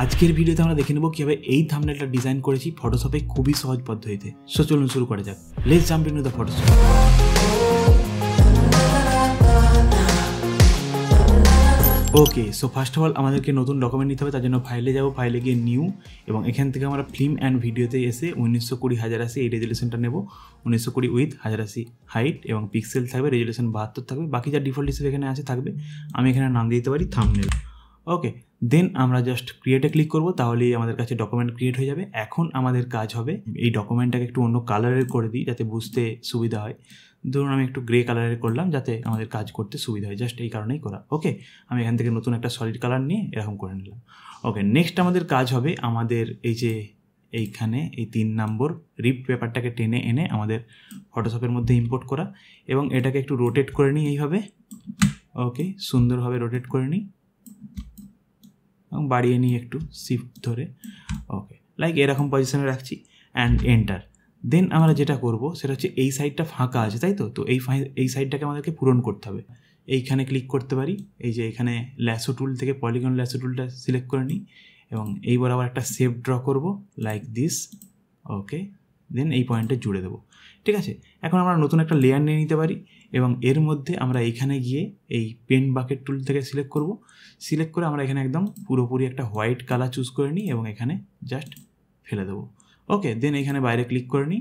আজকের ভিডিওতে আমরা দেখে নেব কিভাবে এই থাম্বনেলটা ডিজাইন করেছি ফটোশপে খুবই সহজ পদ্ধতিতে। সো চলুন শুরু করা যাক। Let's jump into the Photoshop. Okay, so first of all আমাদেরকে নতুন ডকুমেন্ট নিতে হবে। তার জন্য ফাইলে যাব, ফাইলে গিয়ে নিউ, এবং এখান থেকে আমরা ফিল্ম অ্যান্ড ভিডিওতে এসে 1920x1080 এই রেজুলেশনটা নেব। 1920 উইথ 1080 হাইট, এবং পিক্সেল থাকবে, রেজুলেশন 72 থাকবে। বাকি যা ডিফল্ট হিসেবে এখানে আছে থাকবে। আমি এখানে নাম দিতে পারি থাম্বনেল। ওকে, দেন আমরা জাস্ট ক্রিয়েটে ক্লিক করব, তাহলেই আমাদের কাছে ডকুমেন্ট ক্রিয়েট হয়ে যাবে। এখন আমাদের কাজ হবে এই ডকুমেন্টটাকে একটু অন্য কালারের করে দিই যাতে বুঝতে সুবিধা হয়। ধরুন আমি একটু গ্রে কালারের করলাম যাতে আমাদের কাজ করতে সুবিধা হয়, জাস্ট এই কারণেই করা। ওকে, আমি এখান থেকে নতুন একটা সলিড কালার নিয়ে এরকম করে নিলাম। ওকে, নেক্সট আমাদের কাজ হবে আমাদের এই যে এইখানে এই 3 নম্বর রিপ পেপারটাকে টেনে এনে আমাদের ফটোশপের মধ্যে ইম্পোর্ট করা, এবং এটাকে একটু রোটেট করে নিই এইভাবে। ওকে, সুন্দরভাবে রোটেট করে নিই এবং বাড়িয়ে নিই একটু শিফট ধরে। ওকে, লাইক এরকম পজিশনে রাখছি অ্যান্ড এন্টার। দেন আমরা যেটা করব সেটা হচ্ছে এই সাইডটা ফাঁকা আছে, তাই তো এই সাইডটাকে আমাদেরকে পূরণ করতে হবে। এইখানে ক্লিক করতে পারি, এই যে এখানে ল্যাসো টুল থেকে পলিগন ল্যাসো টুলটা সিলেক্ট করে নিই, এবং এই বরাবর একটা শেপ ড্র করব লাইক দিস। ওকে, দেন এই পয়েন্টে জুড়ে দেবো। ঠিক আছে, এখন আমরা নতুন একটা লেয়ার নিয়ে নিতে পারি, এবং এর মধ্যে আমরা এইখানে গিয়ে এই পেন বাকেট টুল থেকে সিলেক্ট করব। সিলেক্ট করে আমরা এখানে একদম পুরোপুরি একটা হোয়াইট কালার চুজ করে নিই, এবং এখানে জাস্ট ফেলে দেবো। ওকে, দেন এখানে বাইরে ক্লিক করে নিই,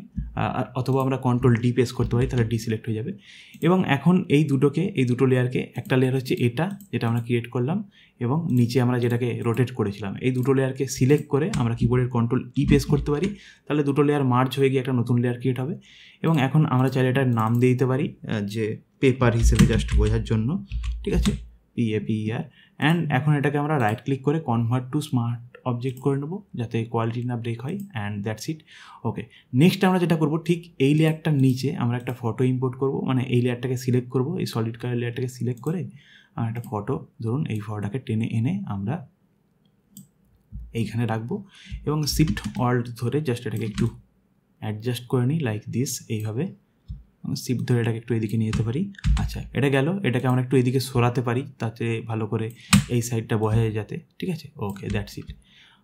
অথবা আমরা কন্ট্রোল ডি প্রেস করতে পারি, তাহলে ডি সিলেক্ট হয়ে যাবে। এবং এখন এই দুটো লেয়ারকে, একটা লেয়ার হচ্ছে এটা যেটা আমরা ক্রিয়েট করলাম, এবং নিচে আমরা যেটাকে রোটেট করেছিলাম, এই দুটো লেয়ারকে সিলেক্ট করে আমরা কিবোর্ডের কন্ট্রোল ই প্রেস করতে পারি, তাহলে দুটো লেয়ার মার্জ হয়ে গিয়ে একটা নতুন লেয়ার ক্রিয়েট হবে। এবং এখন আমরা চাইলে এটার নাম দিয়ে দিতে পারি যে পেপার হিসেবে, জাস্ট বোঝার জন্য। ঠিক আছে, PAPER। অ্যান্ড এখন এটাকে আমরা রাইট ক্লিক করে কনভার্ট টু স্মার্ট অবজেক্ট করে নেবো যাতে কোয়ালিটি না ব্রেক হয়, and that's it. Okay, next আমরা যেটা করবো, ঠিক এই লেয়ারটার নিচে আমরা একটা ফটো ইম্পোর্ট করব। মানে এই লেয়ারটাকে সিলেক্ট করব, এই সলিড কালার লেয়ারটাকে সিলেক্ট করে আর একটা ফটো, ধরুন এই ফটোটাকে টেনে এনে আমরা এইখানে রাখবো, এবং শিফট অল্ট ধরে জাস্ট এটাকে একটু অ্যাডজাস্ট করে নিই লাইক দিস, এইভাবে শিফট ধরে এটাকে একটু এদিকে নিয়ে যেতে পারি। আচ্ছা, এটা গেল, এটাকে আমরা একটু এদিকে সরাতে পারি তাতে ভালো করে এই সাইডটা বোঝা যায় যাতে। ঠিক আছে, ওকে, দ্যাটস ইট।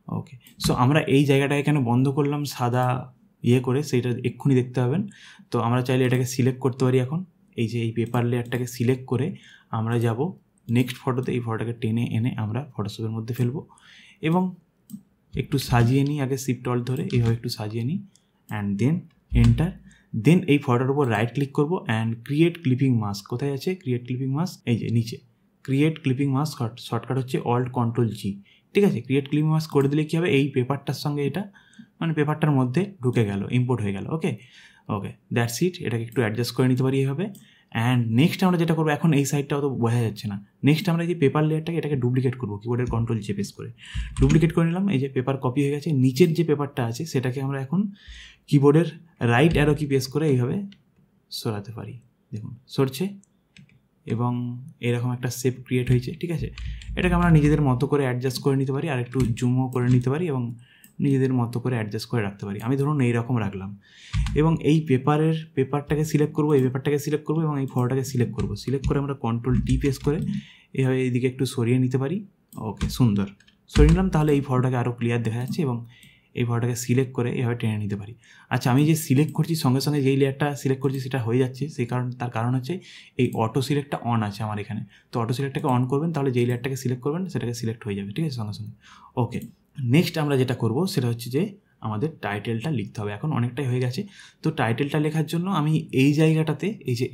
ওকে, সো আমরা এই জায়গাটাকে কেন বন্ধ করলাম সাদা করে, সেইটা এক্ষুনি দেখতে পাবেন। তো আমরা চাইলে এটাকে সিলেক্ট করতে পারি। এখন এই যে এই পেপার লেয়ারটাকে সিলেক্ট করে আমরা যাব নেক্সট ফটোতে, এই ফটোটাকে টেনে এনে আমরা ফটোশপের মধ্যে ফেলবো, এবং একটু সাজিয়ে নিই আগে শিফট অল্ট ধরে, এইভাবে একটু সাজিয়ে নিই, অ্যান্ড দেন এন্টার। দেন এই ফটোর উপর রাইট ক্লিক করবো অ্যান্ড ক্রিয়েট ক্লিপিং মাস্ক। কোথায় আছে ক্রিয়েট ক্লিপিং মাস্ক? এই যে নিচে ক্রিয়েট ক্লিপিং মাস্ক, শর্টকাট হচ্ছে অল্ট কন্ট্রোল জি। ঠিক আছে, ক্রিয়েট ক্লিপিং মাস্ক করে দিলে কী হবে, এই পেপারটার সঙ্গে এটা মানে পেপারটার মধ্যে ঢুকে গেল, ইম্পোর্ট হয়ে গেল। ওকে ওকে, দ্যাটস ইট। এটাকে একটু অ্যাডজাস্ট করে নিতে পারি এইভাবে। অ্যান্ড নেক্সট আমরা যেটা করবো, এখন এই সাইডটা অত বোঝা যাচ্ছে না। নেক্সট আমরা এই যে পেপার লেয়ারটাকে এটাকে ডুপ্লিকেট করবো, কিবোর্ডের কন্ট্রোল জে প্রেস করে ডুপ্লিকেট করে নিলাম। এই যে পেপার কপি হয়ে গেছে। নিচের যে পেপারটা আছে সেটাকে আমরা এখন কিবোর্ডের রাইট অ্যারো কি প্রেস করে এইভাবে সরাতে পারি। দেখুন সরছে, এবং এরকম একটা শেপ ক্রিয়েট হয়েছে। ঠিক আছে, এটাকে আমরা নিজেদের মতো করে অ্যাডজাস্ট করে নিতে পারি, আর একটু জুমও করে নিতে পারি, এবং নিজেদের মতো করে অ্যাডজাস্ট করে রাখতে পারি। আমি ধরুন এইরকম রাখলাম, এবং এই পেপারটাকে সিলেক্ট করবো, এই পেপারটাকে সিলেক্ট করবো, এবং এই ফটোটাকে সিলেক্ট করবো। সিলেক্ট করে আমরা কন্ট্রোল টি প্রেস করে এইভাবে এইদিকে একটু সরিয়ে নিতে পারি। ওকে, সুন্দর সরিয়ে নিলাম। তাহলে এই ফটোটাকে আরও ক্লিয়ার দেখা যাচ্ছে, এবং এই ফটোটাকে সিলেক্ট করে এভাবে টেনে নিতে পারি। আচ্ছা, আমি যে সিলেক্ট করছি সঙ্গে সঙ্গে যেই লেয়ারটা সিলেক্ট করছি সেটা হয়ে যাচ্ছে, তার কারণ হচ্ছে এই অটো সিলেক্টটা অন আছে আমার এখানে। তো অটো সিলেক্টটাকে অন করবেন, তাহলে যেই লেয়ারটাকে সিলেক্ট করবেন সেটাকে সিলেক্ট হয়ে যাবে। ঠিক আছে, সঙ্গে সঙ্গে। ওকে, নেক্সট আমরা যেটা করব সেটা হচ্ছে যে আমাদের টাইটেলটা লিখতে হবে। এখন অনেকটাই হয়ে গেছে। তো টাইটেলটা লেখার জন্য আমি এই জায়গাটাতে, এই যে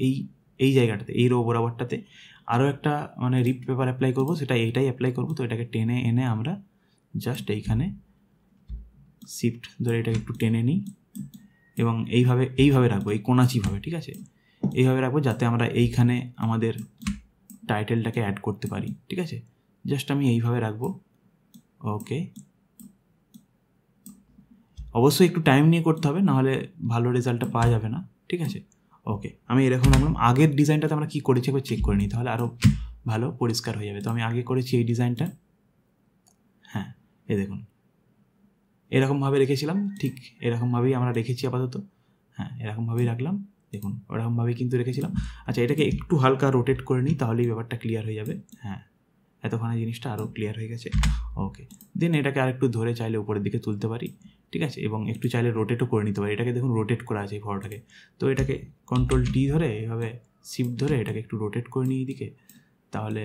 এই জায়গাটাতে, এই রো বরাবরটাতে আরও একটা মানে রিপ পেপার অ্যাপ্লাই করব, সেটা এইটাই অ্যাপ্লাই করব। তো এটাকে টেনে এনে আমরা জাস্ট এইখানে শিফট ধরে এটাকে একটু টেনে নিই, এবং এইভাবে রাখবো, এই কোনাচিভাবে। ঠিক আছে, এইভাবে রাখবো যাতে আমরা এইখানে আমাদের টাইটেলটাকে অ্যাড করতে পারি। ঠিক আছে, জাস্ট আমি এইভাবে রাখবো। ওকে, অবশ্যই একটু টাইম নিয়ে করতে হবে, নাহলে ভালো রেজাল্টটা পাওয়া যাবে না। ঠিক আছে, ওকে, আমি এরকম রাখলাম। আগের ডিজাইনটাতে আমরা কী করেছি একবার চেক করে নিই, তাহলে আরও ভালো পরিষ্কার হয়ে যাবে। তো আমি আগে করেছি এই ডিজাইনটা। হ্যাঁ, এই দেখুন এরকমভাবে রেখেছিলাম, ঠিক এরকমভাবেই আমরা রেখেছি আপাতত। হ্যাঁ, এরকমভাবেই রাখলাম, দেখুন ওরকমভাবেই কিন্তু রেখেছিলাম। আচ্ছা, এটাকে একটু হালকা রোটেট করে নিই, তাহলেই ব্যাপারটা ক্লিয়ার হয়ে যাবে। হ্যাঁ, এতক্ষণে জিনিসটা আরও ক্লিয়ার হয়ে গেছে। ওকে, দেন এটাকে আরেকটু ধরে চাইলে উপরের দিকে তুলতে পারি, ঠিক আছে, এবং একটু চাইলে রোটেটও করে নিতে পারি। এটাকে দেখুন রোটেট করা আছে এই ফটোটাকে, তো এটাকে কন্ট্রোল-T ধরে এইভাবে শিফট ধরে এটাকে একটু রোটেট করে নিই এদিকে, তাহলে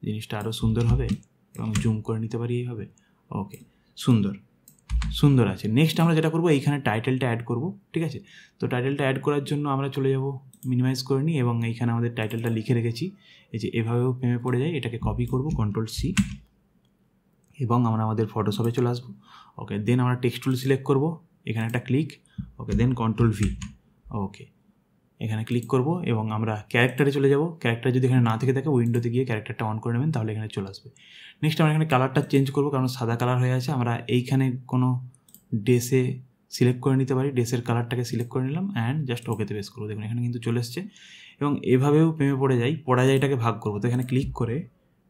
জিনিসটা আরও সুন্দর হবে এবং জুম করে নিতে পারি এইভাবে। ওকে, সুন্দর আছে। নেক্সট আমরা যেটা করবো এইখানে টাইটেলটা অ্যাড করব, ঠিক আছে। তো টাইটেলটা অ্যাড করার জন্য আমরা চলে যাব, মিনিমাইজ করে নিই এবং এইখানে আমাদের টাইটেলটা লিখে রেখেছি, এই যে এভাবেও প্রেমে পড়ে যায়। এটাকে কপি করব, Ctrl+C, এবং আমরা আমাদের ফটোশপে চলে আসবো। ওকে, দেন আমরা টেক্সট টুল সিলেক্ট করব, এখানে একটা ক্লিক, ওকে, দেন Ctrl+V, ওকে, এখানে ক্লিক করব এবং আমরা ক্যারেক্টারে চলে যাব। ক্যারেক্টার যদি এখানে না থেকে থাকে উইন্ডোতে গিয়ে ক্যারেক্টারটা অন করে নেবেন, তাহলে এখানে চলে আসবে। নেক্সট আমরা এখানে কালারটা চেঞ্জ করব, কারণ সাদা কালার হয়ে আছে। আমরা এইখানে কোনো ড্রেসে সিলেক্ট করে নিতে পারি, ড্রেসের কালারটাকে সিলেক্ট করে নিলাম অ্যান্ড জাস্ট ওকেতে প্রেস করবো। দেখুন এখানে কিন্তু চলে এসছে। এবং এভাবেও প্রেমে পড়ে যাইটাকে ভাগ করবো, তো এখানে ক্লিক করে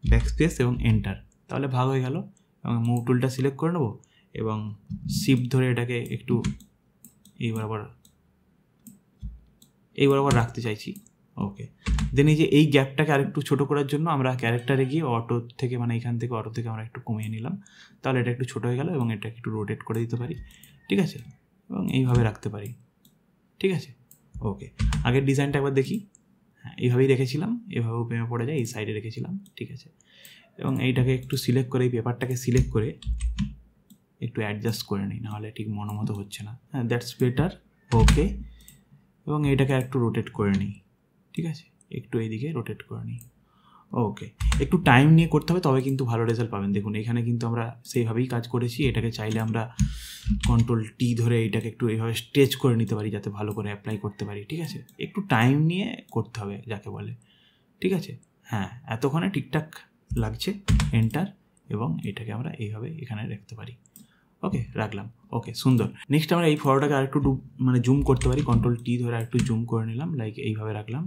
ব্যাকস্পেস এবং এন্টার, তাহলে ভাগ হয়ে গেল। এবং মুভ টুলটা সিলেক্ট করে নেবো এবং শিফট ধরে এটাকে একটু এই বরাবর রাখতে চাইছি। ওকে, দেন এই যে এই গ্যাপটাকে আরেকটু ছোটো করার জন্য আমরা ক্যারেক্টারে গিয়ে অটো থেকে, মানে এখান থেকে অটো থেকে আমরা একটু কমিয়ে নিলাম, তাহলে এটা একটু ছোটো হয়ে গেল এবং এটা একটু রোটেট করে দিতে পারি, ঠিক আছে, এবং এইভাবে রাখতে পারি, ঠিক আছে। ওকে, আগের ডিজাইনটা একবার দেখি। হ্যাঁ, এইভাবেই রেখেছিলাম, এভাবেও প্রেমে পড়ে যায়, এই সাইডে রেখেছিলাম, ঠিক আছে। এবং এইটাকে একটু সিলেক্ট করে, এই পেপারটাকে সিলেক্ট করে একটু অ্যাডজাস্ট করে নিই, নাহলে ঠিক মতো হচ্ছে না। হ্যাঁ, দ্যাটস বেটার। ওকে, এবং এইটাকে একটু রোটেট করে নিই, ঠিক আছে, একটু এইদিকে রোটেট করে নিই। ওকে, একটু টাইম নিয়ে করতে হবে, তবে কিন্তু ভালো রেজাল্ট পাবেন। দেখুন এখানে কিন্তু আমরা সেইভাবেই কাজ করেছি। এটাকে চাইলে আমরা Ctrl+T ধরে এইটাকে একটু এইভাবে স্ট্রেচ করে নিতে পারি, যাতে ভালো করে অ্যাপ্লাই করতে পারি, ঠিক আছে। একটু টাইম নিয়ে করতে হবে যাকে বলে, ঠিক আছে। হ্যাঁ, এতক্ষণে ঠিকঠাক লাগছে, এন্টার, এবং এটাকে আমরা এইভাবে এখানে রাখতে পারি। ওকে, রাখলাম। ওকে, সুন্দর। নেক্সট আমরা এই ফটোটাকে আরেকটু জুম করতে পারি, Ctrl+T ধরে আরেকটু জুম করে নিলাম, লাইক এইভাবে রাখলাম।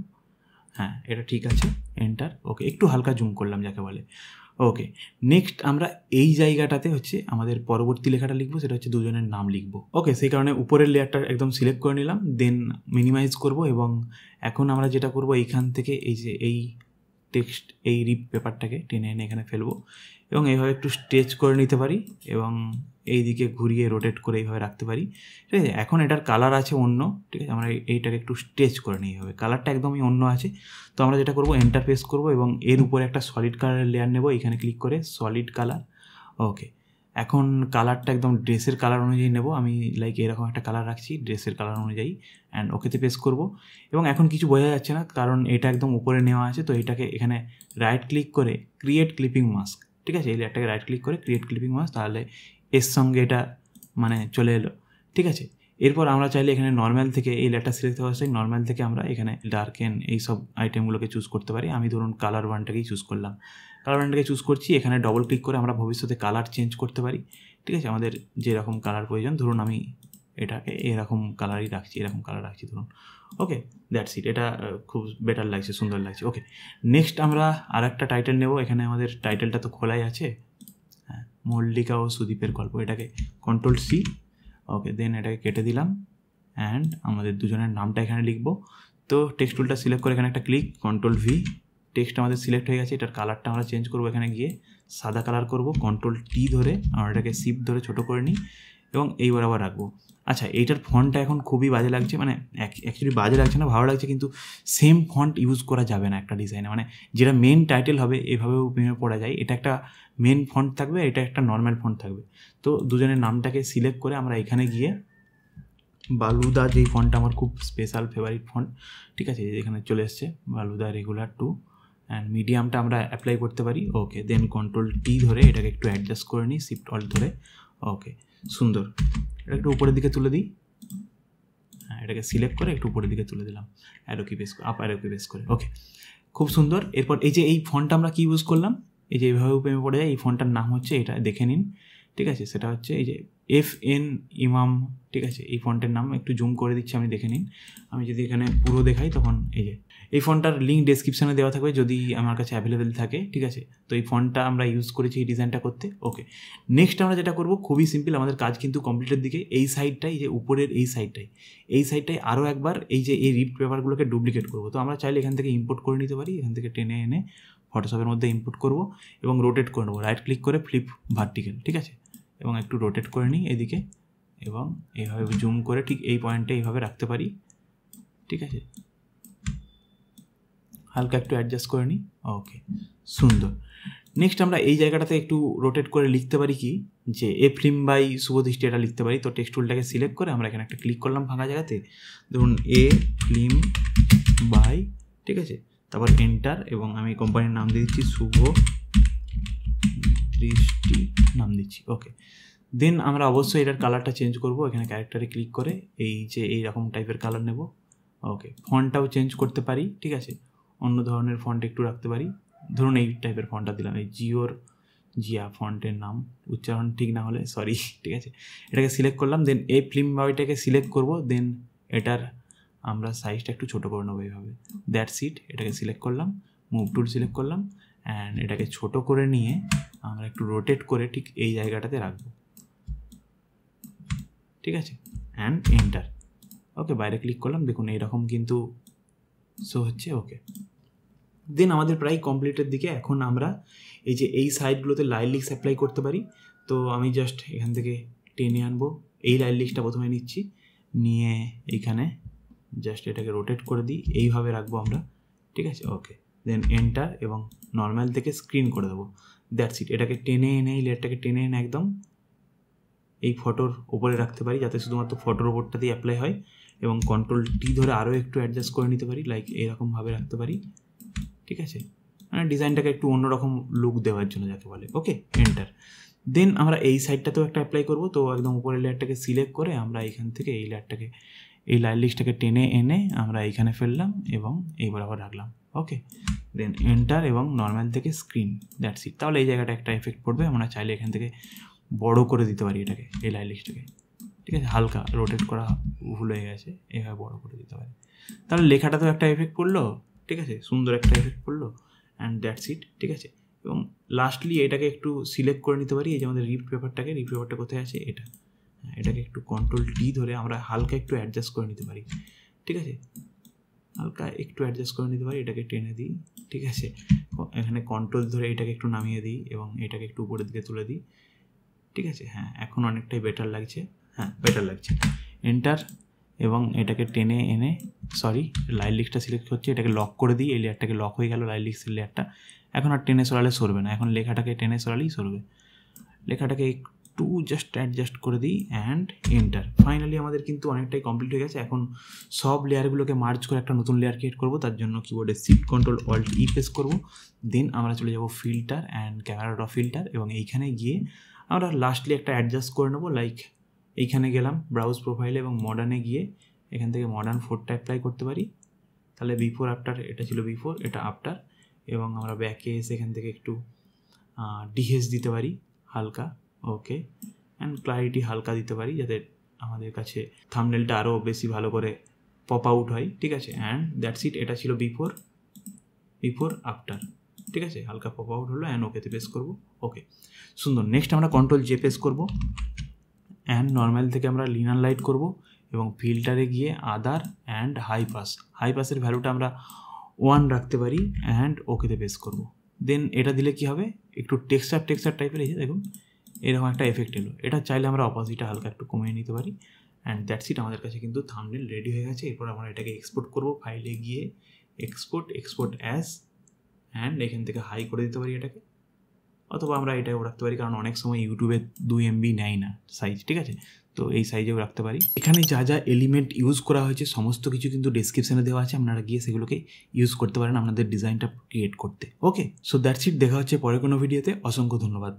হ্যাঁ, এটা ঠিক আছে, এন্টার। ওকে, একটু হালকা জুম করলাম যাকে বলে। ওকে, নেক্সট আমরা এই জায়গাটাতে হচ্ছে আমাদের পরবর্তী লেখাটা লিখবো, সেটা হচ্ছে দুজনের নাম লিখবো। ওকে, সেই কারণে উপরের লেয়ারটা একদম সিলেক্ট করে নিলাম, দেন মিনিমাইজ করব। এবং এখন আমরা যেটা করব, এইখান থেকে এই যে এই টেক্সট, এই রিপ পেপারটাকে টেনে এনে এখানে ফেলবো এবং এইভাবে একটু স্ট্রেচ করে নিতে পারি এবং এই দিকে ঘুরিয়ে রোটেট করে এইভাবে রাখতে পারি, ঠিক আছে। এখন এটার কালার আছে অন্য, ঠিক আছে, আমরা এইটাকে একটু স্ট্রেচ করে নিই এইভাবে, কালারটা একদমই অন্য আছে। তো আমরা যেটা করবো, এন্টার প্রেস করবো এবং এর উপরে একটা সলিড কালারের লেয়ার নেব, এখানে ক্লিক করে সলিড কালার। ওকে, এখন কালারটা একদম ড্রেসের কালার অনুযায়ী নেব, আমি লাইক এরকম একটা কালার রাখছি ড্রেসের কালার অনুযায়ী, অ্যান্ড ওকেতে প্রেস করব। এবং এখন কিছু বোঝা যাচ্ছে না, কারণ এটা একদম উপরে নেওয়া আছে। তো এটাকে এখানে রাইট ক্লিক করে ক্রিয়েট ক্লিপিং মাস্ক, ঠিক আছে, এই লেয়ারটাকে রাইট ক্লিক করে ক্রিয়েট ক্লিপিং মাস্ক, তাহলে এর সঙ্গে এটা চলে এলো, ঠিক আছে। এরপর আমরা চাইলে এখানে নর্মাল থেকে এই লেয়ারটা সিলেক্ট করা চাই, নর্মাল থেকে আমরা এখানে ডার্কেন এই সব আইটেমগুলোকে চুজ করতে পারি। আমি ধরুন কালার ওয়ানটাকেই চুজ করলাম, কালার ওয়ানটাকে চুজ করছি। এখানে ডবল ক্লিক করে আমরা ভবিষ্যতে কালার চেঞ্জ করতে পারি, ঠিক আছে, আমাদের যেরকম কালার প্রয়োজন। ধরুন আমি এটাকে এরকম কালারই রাখছি, এরকম কালার রাখছি ধরুন। ওকে, দ্যাটস ইট। এটা খুব বেটার লাগছে, সুন্দর লাগছে। ওকে, নেক্সট আমরা আর একটা টাইটেল নেব। এখানে আমাদের টাইটেলটা তো খোলাই আছে, হ্যাঁ, মল্লিকা ও সুদীপের গল্প, এটাকে Ctrl+C। ওকে, দেন এটাকে কেটে দিলাম অ্যান্ড আমাদের দুজনের নামটা এখানে লিখব। তো টেক্সট টুলটা সিলেক্ট করে এখানে একটা ক্লিক, Ctrl+V, টেক্সট আমাদের সিলেক্ট হয়ে গেছে। এটার কালারটা আমরা চেঞ্জ করবো, এখানে গিয়ে সাদা কালার করব, Ctrl+T ধরে আমরা এটাকে শিফট ধরে ছোটো করে নিই এবং এই বরাবর রাখবো। আচ্ছা, এইটার ফন্টটা এখন খুবই বাজে লাগছে, মানে অ্যাকচুয়ালি বাজে লাগছে না, ভালো লাগছে, কিন্তু সেম ফন্ট ইউজ করা যাবে না একটা ডিজাইনে, মানে যেটা মেন টাইটেল হবে এভাবেও প্রেমে পড়া যায়। এটা একটা মেন ফন্ট থাকবে, এটা একটা নর্মাল ফন্ট থাকবে। তো দুজনের নামটাকে সিলেক্ট করে আমরা এখানে গিয়ে বালুদা, যেই ফন্টটা আমার খুব স্পেশাল ফেভারিট ফন্ট, ঠিক আছে, এখানে চলে এসছে বালুদা রেগুলার 2, অ্যান্ড মিডিয়ামটা আমরা অ্যাপ্লাই করতে পারি। ওকে, দেন Ctrl+T ধরে এটাকে একটু অ্যাডজাস্ট করে নিই, শিফট অল্ট ধরে। ওকে, সুন্দর। এটা একটু উপরের দিকে তুলে দিই, হ্যাঁ, এটাকে সিলেক্ট করে একটু উপরের দিকে তুলে দিলাম, অ্যারো কি প্রেস করে, আপ অ্যারো কি প্রেস করে। ওকে, খুব সুন্দর। এরপর এই যে এই ফন্টটা আমরা কি ইউজ করলাম, এই যে এইভাবে প্রেমে পড়ে যায়, এই ফন্টটার নাম হচ্ছে, এটা দেখে নিন, ঠিক আছে, সেটা হচ্ছে এই যে FN ইমাম, ঠিক আছে। এই ফন্টের নাম একটু জুম করে দিচ্ছি, আমি দেখে নিন। আমি যদি এখানে পুরো দেখাই, তখন এই যে এই ফন্টটার লিঙ্ক ডেসক্রিপশানে দেওয়া থাকবে যদি আমার কাছে অ্যাভেলেবেল থাকে, ঠিক আছে। তো এই ফন্টটা আমরা ইউজ করেছি এই ডিজাইনটা করতে। ওকে, নেক্সট আমরা যেটা করবো, খুবই সিম্পল, আমাদের কাজ কিন্তু কমপ্লিটের দিকে। এই সাইডটাই, যে উপরের এই সাইডটাই আরও একবার এই যে এই রিপ পেপারগুলোকে ডুপ্লিকেট করবো। তো আমরা চাইলে এখান থেকে ইম্পোর্ট করে নিতে পারি, এখান থেকে টেনে এনে ফটোশপের মধ্যে ইনপুট করব এবং রোটেট করে নেবো, রাইট ক্লিক করে ফ্লিপ ভার্টিক্যাল, ঠিক আছে, এবং একটু রোটেট করে নিই এদিকে এবং এইভাবে জুম করে ঠিক এই পয়েন্টে এইভাবে রাখতে পারি, ঠিক আছে, হালকা একটু অ্যাডজাস্ট করে নিই। ওকে, সুন্দর। নেক্সট আমরা এই জায়গাটাতে একটু রোটেট করে লিখতে পারি কি, যে এ ফিল্ম বাই শুভদৃষ্টি এটা লিখতে পারি। তো টেক্সট টুলটাকে সিলেক্ট করে আমরা এখানে একটা ক্লিক করলাম ফাঁকা জায়গাতে, ধরুন এ ফিল্ম বাই, ঠিক আছে, তারপর এন্টার এবং আমি কোম্পানির নাম দিয়ে দিচ্ছি শুভ দৃষ্টি নাম দিচ্ছি। ওকে, দেন আমরা অবশ্যই এটার কালারটা চেঞ্জ করব, এখানে ক্যারেক্টারে ক্লিক করে এই যে এইরকম টাইপের কালার নেব। ওকে, ফন্টটাও চেঞ্জ করতে পারি, ঠিক আছে, অন্য ধরনের ফন্ট একটু রাখতে পারি, ধরুন এই টাইপের ফন্টটা দিলাম, এই জিয়া ফন্টের নাম, উচ্চারণ ঠিক না হলে সরি, ঠিক আছে। এটাকে সিলেক্ট করলাম, দেন এই ফিল্ম বয়টাকে সিলেক্ট করব, দেন এটার আমরা সাইজটা একটু ছোটো করে নেবো এইভাবে, দ্যাটস ইট। এটাকে সিলেক্ট করলাম, মুভ টুল সিলেক্ট করলাম অ্যান্ড এটাকে ছোটো করে নিয়ে আমরা একটু রোটেট করে ঠিক এই জায়গাটাতে রাখবো, ঠিক আছে, অ্যান্ড এন্টার। ওকে, বাইরে ক্লিক করলাম, দেখুন এইরকম কিন্তু শো হচ্ছে। ওকে, দেন আমাদের প্রায় কমপ্লিটের দিকে। এখন আমরা এই যে এই সাইডগুলোতে লাইলিক্স অ্যাপ্লাই করতে পারি। তো আমি জাস্ট এখান থেকে টেনে আনবো, এই লাইলিক্সটা প্রথমে নিচ্ছি, নিয়ে এইখানে জাস্ট এটাকে রোটেট করে দিই, এইভাবে রাখবো আমরা, ঠিক আছে। ওকে, দেন এন্টার এবং নর্মাল থেকে স্ক্রিন করে দেবো, দ্যাটস ইট। এটাকে টেনে এনে এই লেয়ারটাকে টেনে এনে একদম এই ফটোর ওপরে রাখতে পারি, যাতে শুধুমাত্র ফটোর ওপরটাতেই অ্যাপ্লাই হয়, এবং কন্ট্রোল টি ধরে আরও একটু অ্যাডজাস্ট করে নিতে পারি, লাইক এরকমভাবে রাখতে পারি, ঠিক আছে, মানে ডিজাইনটাকে একটু অন্যরকম লুক দেওয়ার জন্য যাকে বলে। ওকে, এন্টার। দেন আমরা এই সাইডটাতেও একটা অ্যাপ্লাই করবো। তো একদম উপরের লেয়ারটাকে সিলেক্ট করে আমরা এইখান থেকে এই লেয়ারটাকে, এই লাইলিস্টটাকে টেনে এনে আমরা এইখানে ফেললাম এবং এই বরাবর রাখলাম। ওকে, দেন এন্টার এবং নর্মাল থেকে স্ক্রিন, দ্যাটস ইট। তাহলে এই জায়গাটা একটা এফেক্ট পড়বে, আমরা চাইলে এখান থেকে বড় করে দিতে পারি এটাকে, এই লাইলিস্টটাকে, ঠিক আছে, হালকা রোটেট করা ভুল হয়ে গেছে, এভাবে বড় করে দিতে পারি। তাহলে লেখাটাতেও একটা এফেক্ট পড়লো, ঠিক আছে, সুন্দর একটা এফেক্ট পড়লো, অ্যান্ড দ্যাটস ইট, ঠিক আছে। এবং লাস্টলি এটাকে একটু সিলেক্ট করে নিতে পারি, এই যে আমাদের রিপ পেপারটা কোথায় আছে, এটাকে একটু কন্ট্রোল ডি ধরে আমরা হালকা একটু অ্যাডজাস্ট করে নিতে পারি, ঠিক আছে, হালকা একটু অ্যাডজাস্ট করে নিতে পারি, এটাকে টেনে দিই, ঠিক আছে, এখানে কন্ট্রোল ধরে এটাকে একটু নামিয়ে দিই এবং এটাকে একটু উপরের দিকে তুলে দিই, ঠিক আছে। হ্যাঁ, এখন অনেকটাই বেটার লাগছে, হ্যাঁ বেটার লাগছে। এন্টার এবং এটাকে টেনে এনে, সরি লাইলিক্সটা সিলেক্ট হচ্ছে, এটাকে লক করে দিই, এই লেয়ারটাকে লক হয়ে গেল লাইলিক্সের লেয়ারটা। এখন আর টেনে সরালে সরবে না, এখন লেখাটাকে টেনে সরালেই সরবে। লেখাটাকে একটু জাস্ট অ্যাডজাস্ট করে দিই অ্যান্ড এন্টার। ফাইনালি আমাদের কিন্তু অনেকটাই কমপ্লিট হয়ে গেছে। এখন সব লেয়ারগুলোকে মার্জ করে একটা নতুন লেয়ার ক্রিয়েট করবো, তার জন্য কিবোর্ডে shift control alt E press করবো, দেন আমরা চলে যাব filter and camera raw filter, এবং এইখানে গিয়ে আমরা লাস্টলি একটা অ্যাডজাস্ট করে নেবো, লাইক এইখানে গেলাম ব্রাউজ প্রোফাইলে এবং মডার্নে গিয়ে এখান থেকে মডার্ন 4টা অ্যাপ্লাই করতে পারি। তাহলে বিফোর আফটার, এটা ছিল বিফোর, এটা আফটার, এবং আমরা ব্যাকে এসে এখান থেকে একটু ডিহেস দিতে পারি হালকা। ওকে, অ্যান্ড ক্লারিটি হালকা দিতে পারি, যাতে আমাদের কাছে থাম্বনেলটা আরও বেশি ভালো করে পপ আউট হয়, ঠিক আছে। অ্যান্ড দ্যাটস ইট, এটা ছিল বিফোর আফটার, ঠিক আছে, হালকা পপ আউট হলো, অ্যান্ড ওকেতে প্রেস করবো। ওকে, সুন্দর। নেক্সট আমরা কন্ট্রোল জে প্রেস করবো অ্যান্ড নর্মাল থেকে আমরা লিনার লাইট করব এবং ফিল্টারে গিয়ে আদার অ্যান্ড হাই পাসের ভ্যালুটা আমরা 1 রাখতে পারি, অ্যান্ড ওকেতে প্রেস করব। দেন এটা দিলে কি হবে, একটু টেক্সচার টাইপের এই যে দেখুন এরকম একটা এফেক্ট এলো। এটা চাইলে আমরা অপোজিটটা হালকা একটু কমিয়ে নিতে পারি, অ্যান্ড দ্যাটস ইট। আমাদের কাছে কিন্তু থাম্বনেল রেডি হয়ে গেছে। এরপর আমরা এটাকে এক্সপোর্ট করব, ফাইলে গিয়ে এক্সপোর্ট অ্যাজ, অ্যান্ড এখান থেকে হাই করে দিতে পারি এটাকে, অথবা আমরা এটাও রাখতে পারি, কারণ অনেক সময় ইউটিউবে 2 MB নেয় না সাইজ, ঠিক আছে, তো এই সাইজেও রাখতে পারি। এখানে যা যা এলিমেন্ট ইউজ করা হয়েছে সমস্ত কিছু কিন্তু ডেসক্রিপশনে দেওয়া আছে, আপনারা গিয়ে সেগুলোকে ইউজ করতে পারেন আপনাদের ডিজাইনটা ক্রিয়েট করতে। ওকে, সো দ্যাটস ইট। দেখা হচ্ছে পরে কোনো ভিডিওতে। অসংখ্য ধন্যবাদ।